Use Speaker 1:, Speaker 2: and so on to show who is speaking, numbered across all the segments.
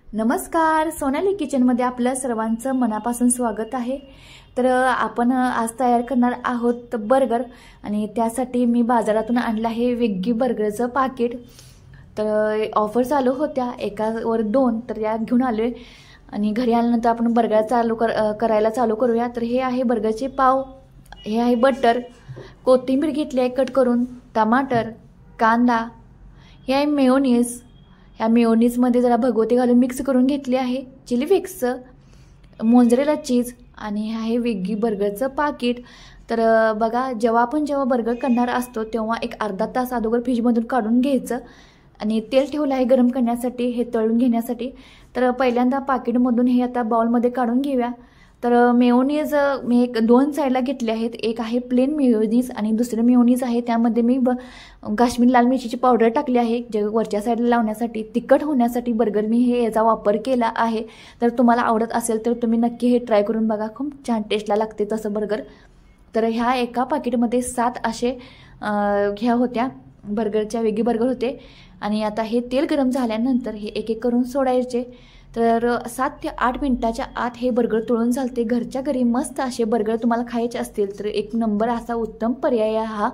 Speaker 1: नमस्कार, सोनाली किचनमध्ये आपलं सर्वांचं मनापासून स्वागत आहे। तर आपण आज तयार करणार आहोत बर्गर आणि त्यासाठी मी बाजारातून आणलं आहे वेग्गी बर्गरचं पाकिट। तर ऑफर चालू होत्या एकावर 2, तर या घेऊन आलोय आणि घरी आल्यानंतर आपण बर्गर करायला चालू करूया। तर हे आहे बर्गरचे पाव, हे आहे बटर, कोथिंबीर घेतली आहे कट करून, टमाटर, कांदा, हे आहे मेयोनीज, या मेयोनीजमध्ये जरा भगवती घालून मिक्स करून घेतली आहे, चिली फ्लेक्स, मोझरेला चीज आणि हे आहे वेग्गी बर्गरचं पाकिट। तर बघा, जेव्हा बर्गर करणार असतो तेव्हा एक अर्धा तास अगोदर फ्रीजमधून काढून घ्यायचं आणि तेल ठेवलं आहे गरम करण्यासाठी, हे तळून घेण्यासाठी। तर पहिल्यांदा पाकिटमधून हे आता बाउलमध्ये काढून घेऊया। तर मेयोनीज मी 2 साईडला घेतले आहेत, एक आहे प्लेन मेयोनीज आणि दुसरं मेयोनीज आहे त्यामध्ये मी काश्मीरी लाल मिरचीची पावडर टाकली आहे, जे वरच्या साईडला लावण्यासाठी, तिखट होण्यासाठी बर्गर मी याचा वापर केला आहे। तर तुम्हाला आवडत असेल तर तुम्ही नक्की हे ट्राय करून बघा, खूप छान टेस्टला लागते तसं बर्गर। तर ह्या एका पाकिटमध्ये 7 असे ह्या होत्या बर्गरच्या, वेगळी बर्गर होते। आणि आता हे तेल गरम झाल्यानंतर हे एक एक करून सोडायचे। तर 7 ते 8 मिनिटाच्या आत हे बर्गर तळून झालते। घरच्या घरी मस्त असे बर्गर तुम्हाला खायचे असतील तर एक नंबर असा उत्तम पर्याय हा।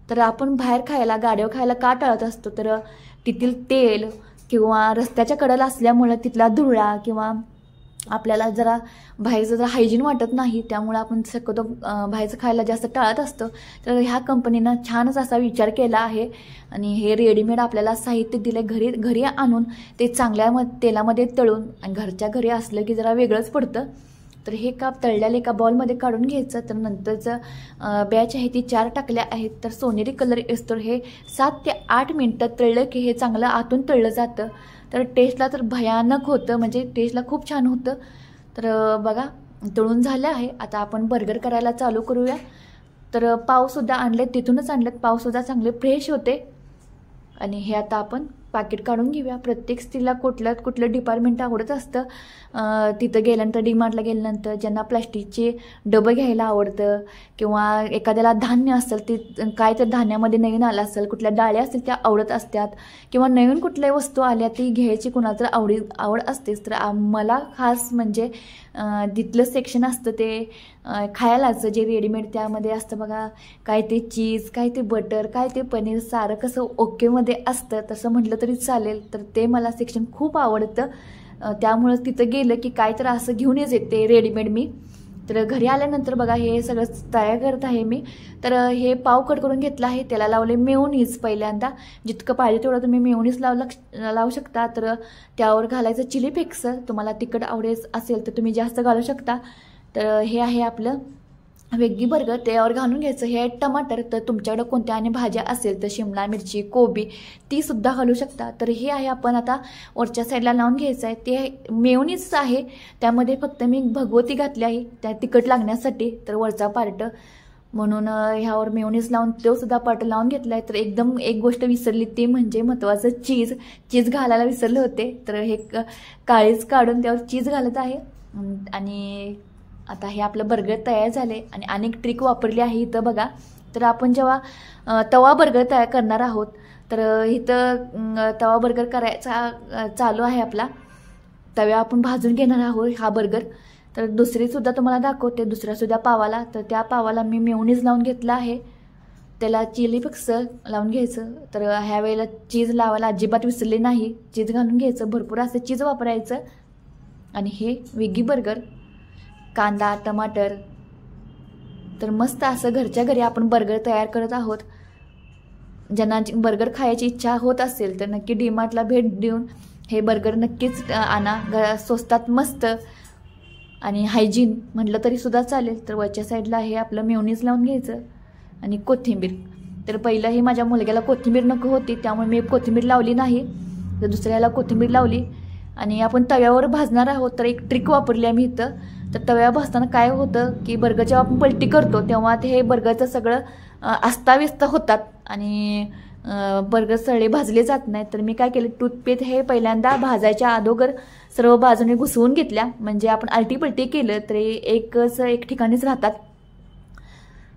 Speaker 1: तर आपण बाहेर खायला, गाड्यावर खायला का टाळत असतो, तर तिथील तेल किंवा रस्त्याच्या कडेला असल्यामुळे तिथला धुळा किंवा आपल्याला जरा बाहेरचं जरा हायजीन वाटत नाही, त्यामुळे आपण शक्यतो बाहेरचं खायला जास्त टाळत असतो। तर ह्या कंपनीनं छानच असा विचार केला आहे आणि हे रेडीमेड आपल्याला साहित्य दिले, घरी आणून ते चांगल्या तेलामध्ये तळून, आणि घरच्या घरी असलं की जरा वेगळंच पडतं। तर हे तळल्याला एका बॉलमध्ये काढून घ्यायचं। तर नंतरचं बॅच आहे ती 4 टाकल्या आहेत। तर सोनेरी कलर असतो, हे 7 ते 8 मिनिटं तळलं की हे चांगलं आतून तळलं जातं। तर टेस्टला तर भयानक होतं, म्हणजे टेस्टला खूप छान होतं। तर बघा, तळून झालं आहे। आता आपण बर्गर करायला चालू करूया। तर पावसुद्धा आणलेत, तिथूनच आणलेत, पावसुद्धा चांगले फ्रेश होते। आणि हे आता आपण पाकिट काढून घेऊया। प्रत्येक स्त्रीला कुठलं डिपार्टमेंट आवडत असतं, तिथं गेल्यानंतर, डीमार्टला गेल्यानंतर ज्यांना प्लास्टिकचे डबं घ्यायला आवडतं किंवा एखाद्याला धान्य असेल, ते काय तर धान्यामध्ये नवीन आलं असेल, कुठल्या डाळ्या असतील त्या आवडत असतात किंवा नवीन कुठल्या वस्तू आल्या ती घ्यायची कुणाला तर आवड असतेच। तर मला खास म्हणजे तिथलं सेक्शन असतं ते खायलाच, जे रेडीमेड त्यामध्ये असतं बघा, काय ते चीज, काय ते बटर, काय ते पनीर, सारं कसं ओकेमध्ये असतं, तसं म्हटलं तरी चालेल। तर ते मला सेक्शन खूप आवडतं, त्यामुळं तिथं गेलं की काय तर असं घेऊनच येते रेडीमेड मी। तर घरी आल्यानंतर बघा, हे सगळं तयार करत आहे मी। तर हे पाव कट करून घेतला आहे, त्याला लावले मेयोनीज। पहिल्यांदा जितकं पाहिजे तेवढं तुम्ही मेयोनीज लावू शकता। तर त्यावर घालायचं चिली फ्लेक्स, तुम्हाला तिखट आवडेल असेल तर तुम्ही जास्त घालू शकता। तर हे आहे आपलं वेग्गी बर्गर, त्यावर घालून घ्यायचं। हे आहे टमाटर, तर तुमच्याकडे कोणत्या आणि भाज्या असेल तर शिमला मिरची, कोबी, ती सुद्धा घालू शकता। तर हे आहे आपण आता वरच्या साईडला लावून घ्यायचं आहे। ते मेयोनीज आहे, त्यामध्ये फक्त मी भगवती घातली आहे त्या तिखट लागण्यासाठी, तर वरचा पार्ट म्हणून ह्यावर मेयोनीज लावून तो सुद्धा पार्ट लावून घेतला आहे। तर एकदम एक गोष्ट विसरली, ती म्हणजे महत्त्वाचं चीज घालायला विसरले होते। तर हे काळीच काढून त्यावर चीज घालत आहे। आणि आता हे आपलं बर्गर तयार झाले। आणि अनेक ट्रिक वापरली आहे इथं बघा। तर आपण जेव्हा तवा बर्गर तयार करणार आहोत, तर इथं तवा बर्गर करायचा चालू आहे आपला, तव्या आपण भाजून घेणार आहोत हा बर्गर। तर दुसरीसुद्धा तुम्हाला दाखवते, दुसऱ्यासुद्धा पावाला, तर त्या पावाला मी मेयोनीज लावून घेतला आहे, त्याला चिली फ्लेक्स लावून घ्यायचं। तर ह्या वेळेला चीज लावायला अजिबात विसरले नाही, चीज घालून घ्यायचं, भरपूर असं चीज वापरायचं। आणि हे वेग्गी बर्गर, कांदा, टमाटर, तर मस्त असं घरच्या घरी आपण बर्गर तयार करत आहोत। ज्यांना बर्गर खायची इच्छा होत असेल तर नक्की डीमार्टला भेट देऊन हे बर्गर नक्कीच आणा, स्वस्तात मस्त आणि हायजीन म्हटलं तरी सुद्धा चालेल। तर वरच्या साईडला हे आपलं मेयोनीज लावून घ्यायचं आणि कोथिंबीर। तर पहिलं माझ्या मुलग्याला कोथिंबीर नको होती, त्यामुळे मी कोथिंबीर लावली नाही, तर दुसऱ्याला कोथिंबीर लावली। आणि आपण तव्यावर भाजणार आहोत, तर एक ट्रिक वापरली आहे मी इथं। तर तव्यावर भाजताना काय होतं की बर्गर जेव्हा आपण पलटी करतो तेव्हा ते हे बर्गरचं सगळं अस्ताव्यस्त होतात आणि बर्गर सगळे भाजले जात नाही। तर मी काय केलं, टूथपेस्ट हे पहिल्यांदा भाजायच्या अगोदर सर्व बाजूने घुसवून घेतल्या, म्हणजे आपण आलटी पलटी केलं तर एक ठिकाणीच राहतात।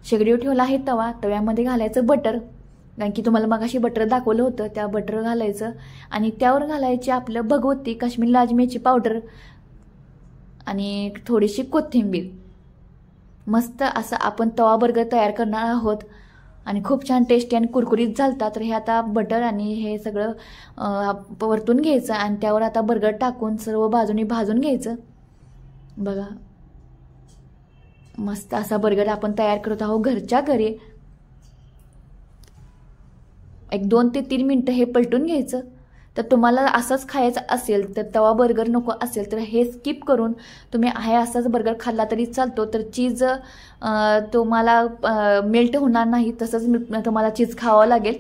Speaker 1: शेगडीवर ठेवला आहे तवा, तव्यामध्ये घालायचं बटर, कारण की तुम्हाला मगाशी बटर दाखवलं होतं, त्या बटर घालायचं आणि त्यावर घालायचे आपलं भगवती काश्मीरी लाल मिरची पावडर आणि थोडीशी कोथिंबीर. मस्त असं आपण तवा बर्गर तयार करणार आहोत आणि खूप छान टेस्टी आणि कुरकुरीत झालता. तर हे आता बटर आणि हे सगळं परतून घ्यायचं आणि त्यावर आता बर्गर टाकून सर्व बाजूनी भाजून घ्यायचं. बघा मस्त असा बर्गर आपण तयार करत आहोत घरच्या घरी. एक 2 ते 3 मिनटं हे पलटून घ्यायचं. तर तुम्हाला असंच खायचं असेल तर तवा बर्गर नको असेल तर हे स्किप करून तुम्ही आहे असाच बर्गर खाल्ला तरी चालतो. तर चीज तुम्हाला मेल्ट होणार नाही, तसंच तुम्हाला चीज खावं लागेल.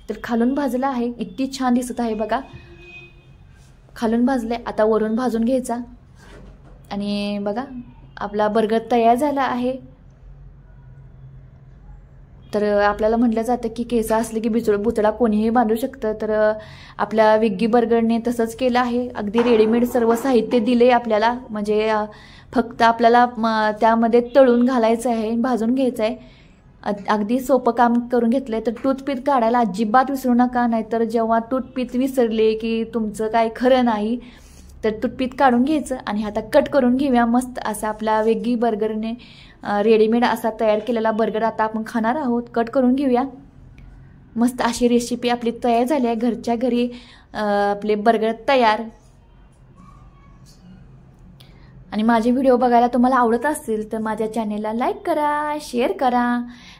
Speaker 1: तर खालून भाजलं आहे, इतकी छान दिसत आहे बघा. खालून भाजले, आता वरून भाजून घ्यायचा आणि बघा आपला बर्गर तयार झाला आहे. तर आपल्याला म्हटलं जातं की केस असले की बुचडा कोणीही बांधू शकतं. तर आपल्या विग्गी बर्गरने तसंच केलं आहे. अगदी रेडीमेड सर्व साहित्य दिले आपल्याला, म्हणजे फक्त आपल्याला त्यामध्ये तळून घालायचं आहे, भाजून घ्यायचं आहे. अगदी सोपं काम करून घेतलं आहे. तर टूथपिक काढायला अजिबात विसरू नका, नाहीतर जेव्हा टूथपिक विसरले की तुमचं काय खरं नाही. तर टूथपिक काढून घ्यायचं आणि आता कट करून घेऊया. मस्त असा आपला वेगी बर्गरने रेडीमेड असा तयार केलेला बर्गर आता आपण खाणार आहोत. कट करून घेऊया. मस्त अशी रेसिपी आपली तयार झाली आहे. घरच्या घरी आपले बर्गर तयार. आणि माझे व्हिडिओ बघायला तुम्हाला आवडत असतील तर माझ्या चॅनेलला लाईक करा, शेअर करा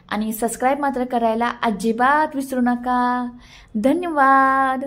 Speaker 1: आणि सबस्क्राईब मात्र करायला अजिबात विसरू नका. धन्यवाद.